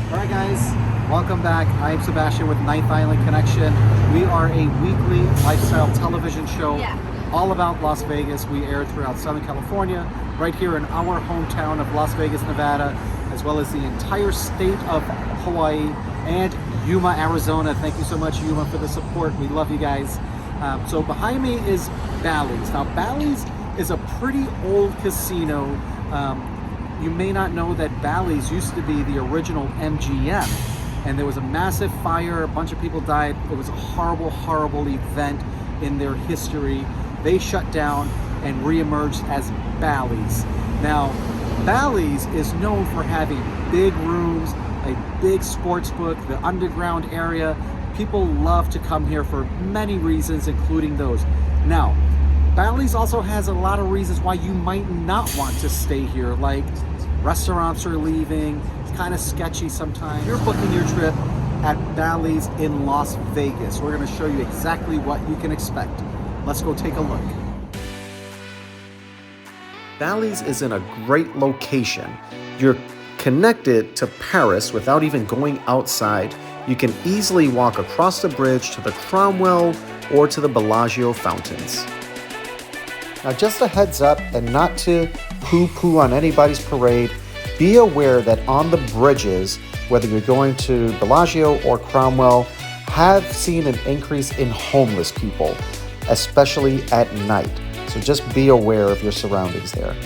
All right, guys, welcome back. I am Sebastian with Ninth Island Connection. We are a weekly lifestyle television show all about Las Vegas. We air throughout Southern California, right here in our hometown of Las Vegas, Nevada, as well as the entire state of Hawaii and Yuma, Arizona. Thank you so much, Yuma, for the support. We love you guys. So behind me is Bally's. Now, Bally's is a pretty old casino. You may not know that Bally's used to be the original MGM, and there was a massive fire, a bunch of people died. It was a horrible, horrible event in their history. They shut down and re-emerged as Bally's. Now, Bally's is known for having big rooms, a big sports book, the underground area. People love to come here for many reasons, including those. Now, Bally's also has a lot of reasons why you might not want to stay here, like restaurants are leaving, it's kind of sketchy sometimes. You're booking your trip at Bally's in Las Vegas. We're going to show you exactly what you can expect. Let's go take a look. Bally's is in a great location. You're connected to Paris without even going outside. You can easily walk across the bridge to the Cromwell or to the Bellagio fountains. Now, just a heads up, and not to poo-poo on anybody's parade, be aware that on the bridges, whether you're going to Bellagio or Cromwell, have seen an increase in homeless people, especially at night. So just be aware of your surroundings there.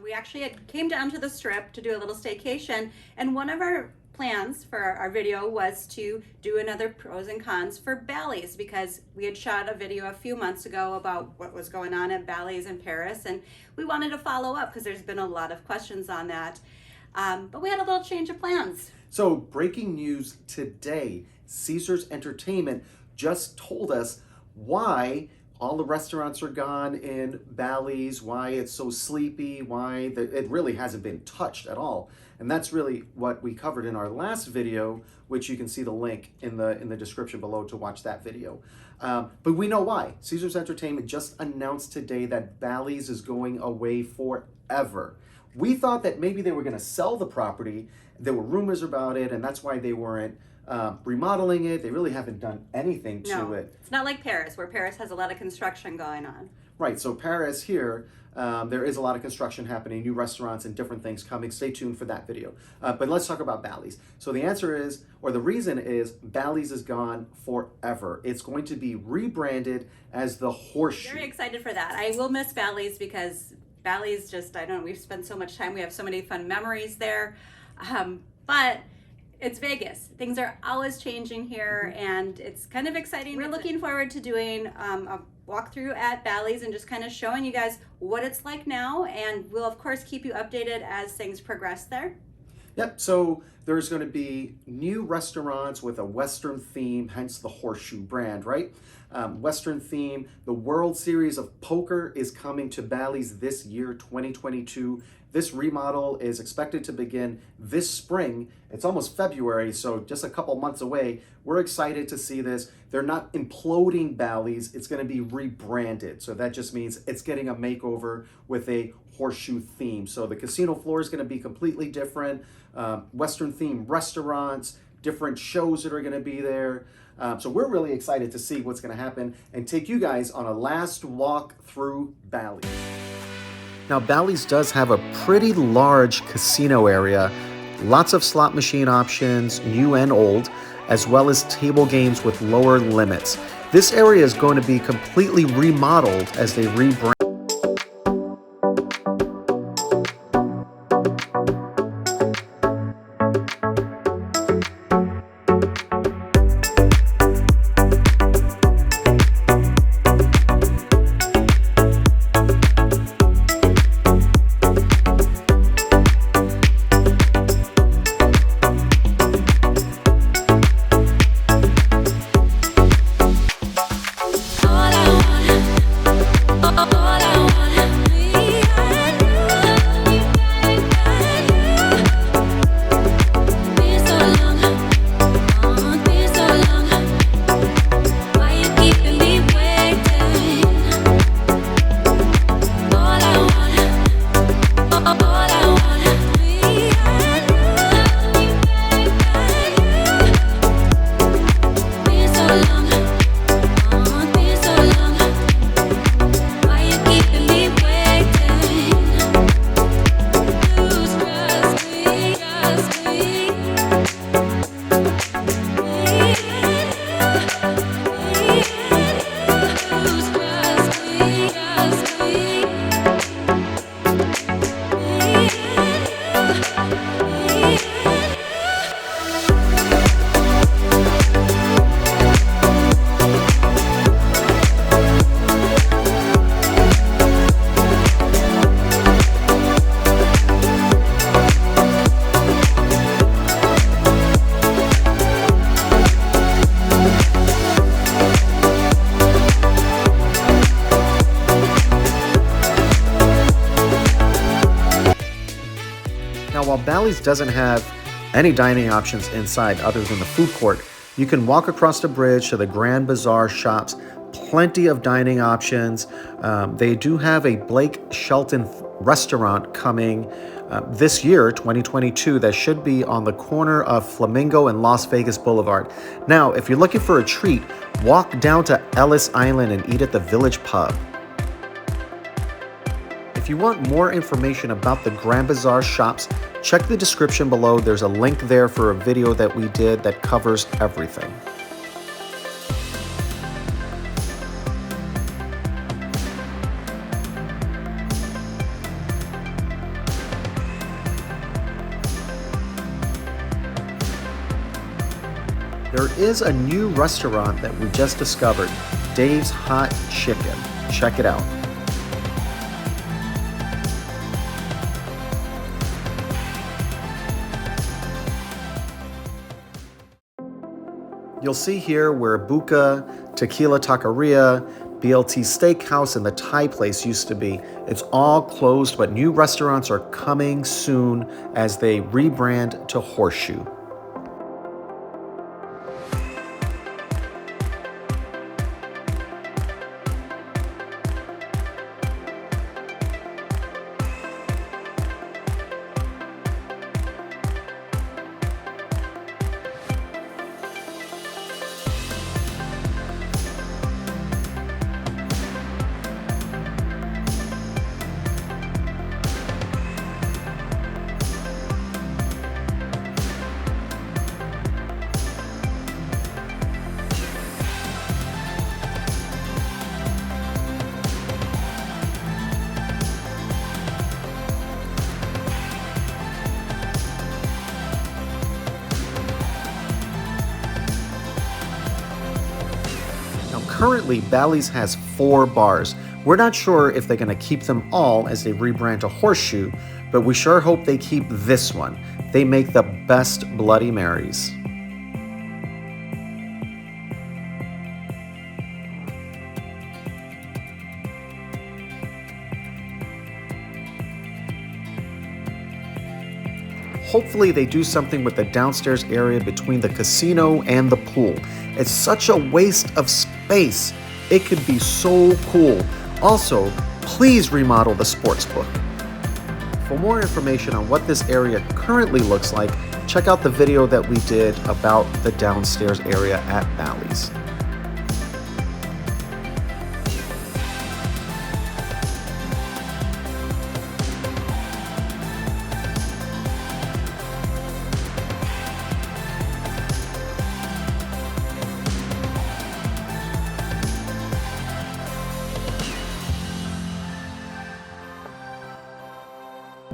We actually came down to the Strip to do a little staycation, and one of our plans for our video was to do another pros and cons for Bally's, because we had shot a video a few months ago about what was going on at Bally's in Paris, and we wanted to follow up because there's been a lot of questions on that. But we had a little change of plans. So, breaking news today, Caesars Entertainment just told us why all the restaurants are gone in Bally's, why it's so sleepy, why it really hasn't been touched at all. And that's really what we covered in our last video, which you can see the link in the description below to watch that video. But we know why. Caesars Entertainment just announced today that Bally's is going away forever. We thought that maybe they were going to sell the property. There were rumors about it, and that's why they weren't remodeling it. They really haven't done anything to it. It's not like Paris, where Paris has a lot of construction going on. Right, so Paris here, there is a lot of construction happening, new restaurants and different things coming. Stay tuned for that video. But let's talk about Bally's. So the answer is, or the reason is, Bally's is gone forever. It's going to be rebranded as the Horseshoe. Very excited for that. I will miss Bally's because Bally's just, I don't know, we've spent so much time. We have so many fun memories there. But it's Vegas. Things are always changing here, and it's kind of exciting. We're looking forward to doing a walkthrough at Bally's and just kind of showing you guys what it's like now, and we'll of course keep you updated as things progress there. Yep, so there's going to be new restaurants with a Western theme, hence the Horseshoe brand, right? Western theme. The World Series of Poker is coming to Bally's this year, 2022. This remodel is expected to begin this spring. It's almost February, so just a couple months away. We're excited to see this. They're not imploding Bally's. It's going to be rebranded. So that just means it's getting a makeover with a Horseshoe theme. So the casino floor is going to be completely different. Western themed restaurants, different shows that are going to be there. So we're really excited to see what's going to happen and take you guys on a last walk through Bally's. Now, Bally's does have a pretty large casino area, lots of slot machine options, new and old, as well as table games with lower limits. This area is going to be completely remodeled as they rebrand. Bally's doesn't have any dining options inside other than the food court. You can walk across the bridge to the Grand Bazaar shops. Plenty of dining options. They do have a Blake Shelton restaurant coming this year, 2022, that should be on the corner of Flamingo and Las Vegas Boulevard. Now, if you're looking for a treat, walk down to Ellis Island and eat at the Village Pub. If you want more information about the Grand Bazaar shops, check the description below. There's a link there for a video that we did that covers everything. There is a new restaurant that we just discovered, Dave's Hot Chicken. Check it out. You'll see here where Buka, Tequila Taqueria, BLT Steakhouse, and the Thai place used to be. It's all closed, but new restaurants are coming soon as they rebrand to Horseshoe. Currently, Bally's has 4 bars. We're not sure if they're going to keep them all as they rebrand to Horseshoe, but we sure hope they keep this one. They make the best Bloody Marys. Hopefully they do something with the downstairs area between the casino and the pool. It's such a waste of space. It could be so cool. Also, please remodel the sportsbook. For more information on what this area currently looks like, check out the video that we did about the downstairs area at Bally's.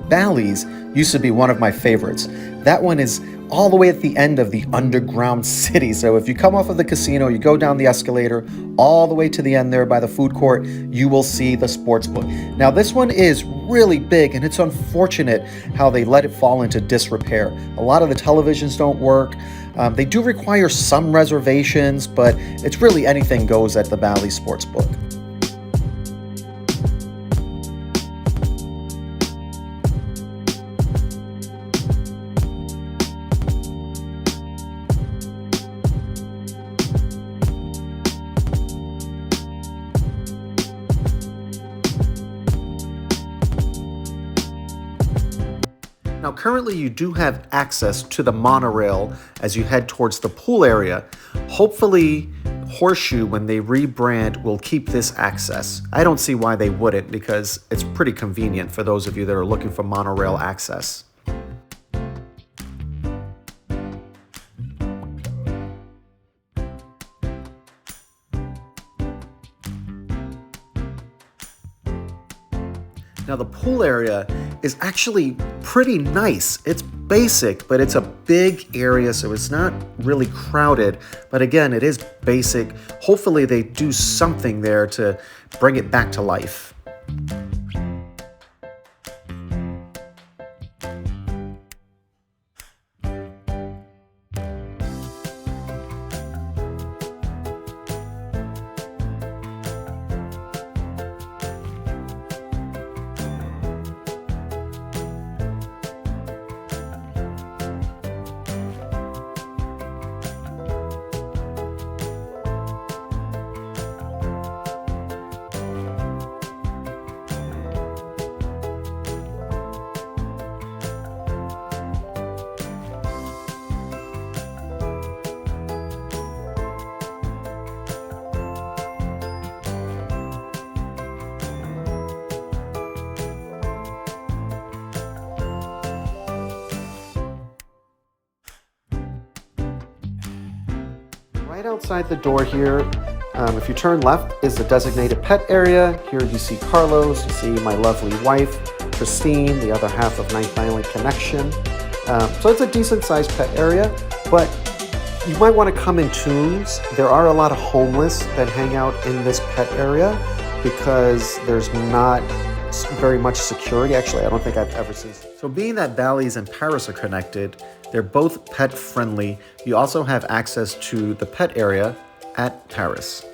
Bally's used to be one of my favorites. That one is all the way at the end of the underground city. So if you come off of the casino, you go down the escalator, all the way to the end there by the food court, you will see the sportsbook. Now this one is really big, and it's unfortunate how they let it fall into disrepair. A lot of the televisions don't work. They do require some reservations, but it's really anything goes at the Bally's Sportsbook. Now currently you do have access to the monorail as you head towards the pool area. Hopefully Horseshoe, when they rebrand, will keep this access. I don't see why they wouldn't, because it's pretty convenient for those of you that are looking for monorail access. Now the pool area is actually pretty nice. It's basic, but it's a big area, so it's not really crowded. But again, it is basic. Hopefully they do something there to bring it back to life. Right outside the door here, if you turn left, is the designated pet area. Here you see Carlos, you see my lovely wife, Christine, the other half of Ninth Island Connection. So it's a decent sized pet area, but you might want to come in twos. There are a lot of homeless that hang out in this pet area because there's not very much security. Actually, I don't think I've ever seen. So being that Bally's and Paris are connected, they're both pet friendly. You also have access to the pet area at Paris.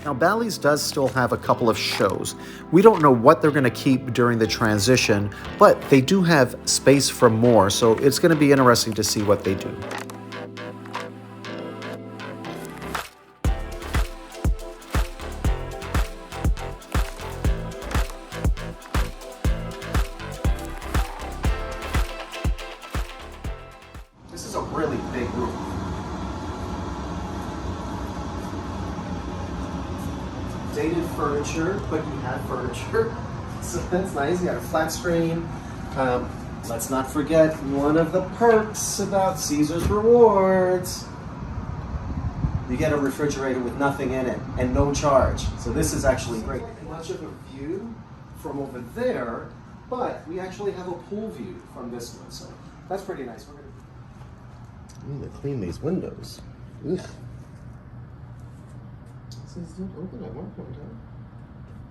Now, Bally's does still have a couple of shows. We don't know what they're going to keep during the transition, but they do have space for more, so it's going to be interesting to see what they do. This is a really big room. Dated furniture, but you have furniture, so that's nice. You got a flat screen. Let's not forget one of the perks about Caesar's Rewards. You get a refrigerator with nothing in it and no charge. So this is actually great. Much of a view from over there, but we actually have a pool view from this one, so that's pretty nice. I need to clean these windows. Ugh.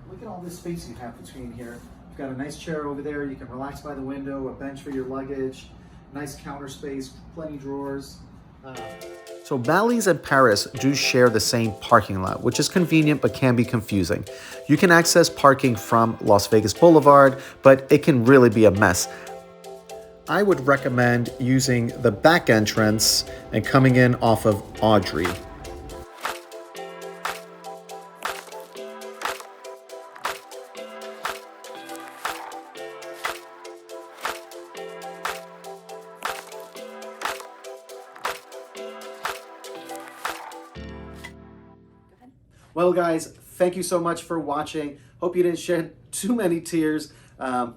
Look at all this space you have between here. You've got a nice chair over there. You can relax by the window, a bench for your luggage, nice counter space, plenty drawers. So Bally's and Paris do share the same parking lot, which is convenient but can be confusing. You can access parking from Las Vegas Boulevard, but it can really be a mess. I would recommend using the back entrance and coming in off of Audrey. Well, guys, thank you so much for watching. Hope you didn't shed too many tears.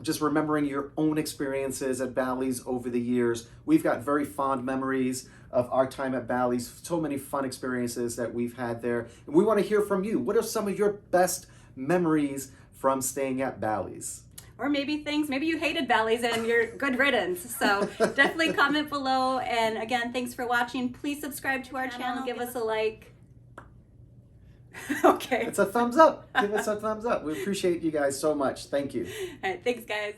Just remembering your own experiences at Bally's over the years. We've got very fond memories of our time at Bally's. So many fun experiences that we've had there. And we want to hear from you. What are some of your best memories from staying at Bally's? Or maybe you hated Bally's and you're good riddance. So definitely comment below. And again, thanks for watching. Please subscribe to our channel. Give us a like. Okay. It's a thumbs up. Give us a thumbs up. We appreciate you guys so much. Thank you. All right. Thanks, guys.